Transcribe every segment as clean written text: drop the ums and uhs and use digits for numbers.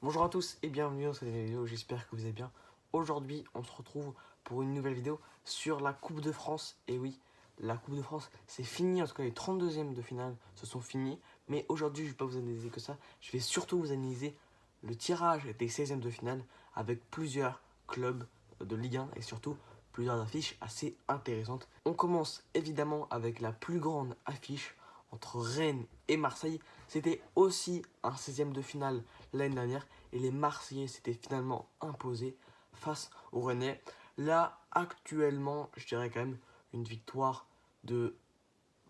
Bonjour à tous et bienvenue dans cette nouvelle vidéo, j'espère que vous allez bien. Aujourd'hui, on se retrouve pour une nouvelle vidéo sur la Coupe de France. Et oui, la Coupe de France, c'est fini, en tout cas les 32e de finale se sont finis. Mais aujourd'hui, je ne vais pas vous analyser que ça, je vais surtout vous analyser le tirage des 16e de finale avec plusieurs clubs de Ligue 1 et surtout plusieurs affiches assez intéressantes. On commence évidemment avec la plus grande affiche entre Rennes et Marseille. C'était aussi un 16e de finale l'année dernière et les Marseillais s'étaient finalement imposés face aux Rennais. Là, actuellement, je dirais quand même une victoire de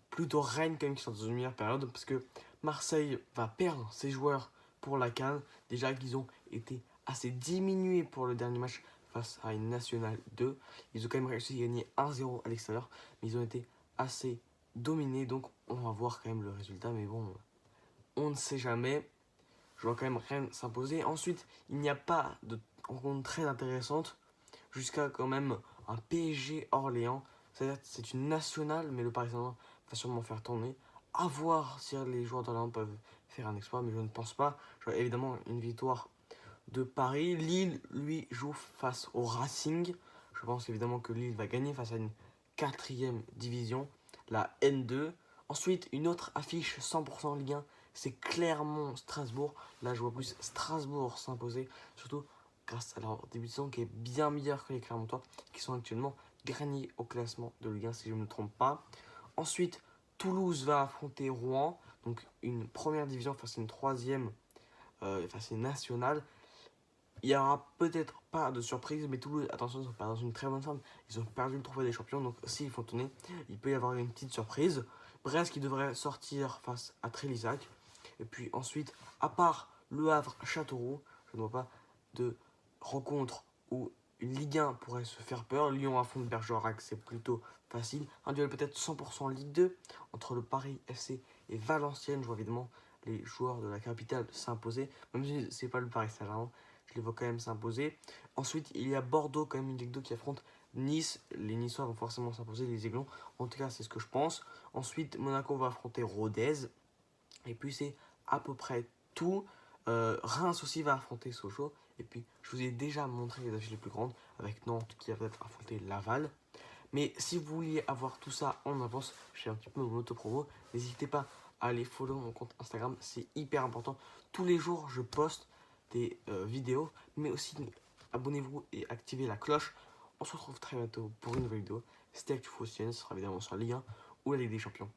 plutôt Rennes quand même qui sont dans une meilleure période parce que Marseille va perdre ses joueurs pour la CAN. Déjà qu'ils ont été assez diminués pour le dernier match face à une Nationale 2. Ils ont quand même réussi à gagner 1-0 à l'extérieur, mais ils ont été assez dominés. Donc on va voir quand même le résultat, mais bon, on ne sait jamais. Je vois quand même Rennes s'imposer. Ensuite, il n'y a pas de rencontre très intéressante jusqu'à quand même un PSG Orléans. C'est-à-dire c'est une nationale, mais le Paris Saint-Germain va sûrement faire tourner. À voir si les joueurs d'Orléans peuvent faire un exploit, mais je ne pense pas. Je vois évidemment une victoire de Paris. Lille, lui, joue face au Racing. Je pense évidemment que Lille va gagner face à une 4e division, la N2. Ensuite, une autre affiche 100% Ligue 1, c'est Clermont-Strasbourg. Là, je vois plus Strasbourg s'imposer, surtout grâce à leur début de saison qui est bien meilleur que les Clermontois, qui sont actuellement derniers au classement de Ligue 1, si je ne me trompe pas. Ensuite, Toulouse va affronter Rouen, donc une première division face à une troisième, face à une nationale. Il n'y aura peut-être pas de surprise, mais Toulouse, attention, ils sont pas dans une très bonne forme. Ils ont perdu le trophée des champions, donc s'ils font tourner, il peut y avoir une petite surprise. Brest qui devrait sortir face à Trélisac. Et puis ensuite, à part Le Havre-Châteauroux, je ne vois pas de rencontre où une Ligue 1 pourrait se faire peur. Lyon affronte Bergerac, c'est plutôt facile. Un duel peut-être 100% Ligue 2 entre le Paris FC et Valenciennes. Je vois évidemment les joueurs de la capitale s'imposer, même si ce n'est pas le Paris Saint-Germain. Je les vois quand même s'imposer. Ensuite, il y a Bordeaux, quand même une Ligue 2 qui affronte Nice. Les Niçois vont forcément s'imposer, les Aiglons. En tout cas, c'est ce que je pense. Ensuite, Monaco va affronter Rodez. Et puis, c'est à peu près tout. Reims aussi va affronter Sochaux. Et puis, je vous ai déjà montré les affiches les plus grandes avec Nantes qui va peut-être affronter Laval. Mais si vous vouliez avoir tout ça en avance, je fais un petit peu mon auto-promo. N'hésitez pas à aller follow mon compte Instagram, c'est hyper important. Tous les jours, je poste des vidéos, mais aussi abonnez-vous et activez la cloche. On se retrouve très bientôt pour une nouvelle vidéo. C'était ActuFootball, ce sera évidemment sur la Ligue 1 ou la Ligue des Champions.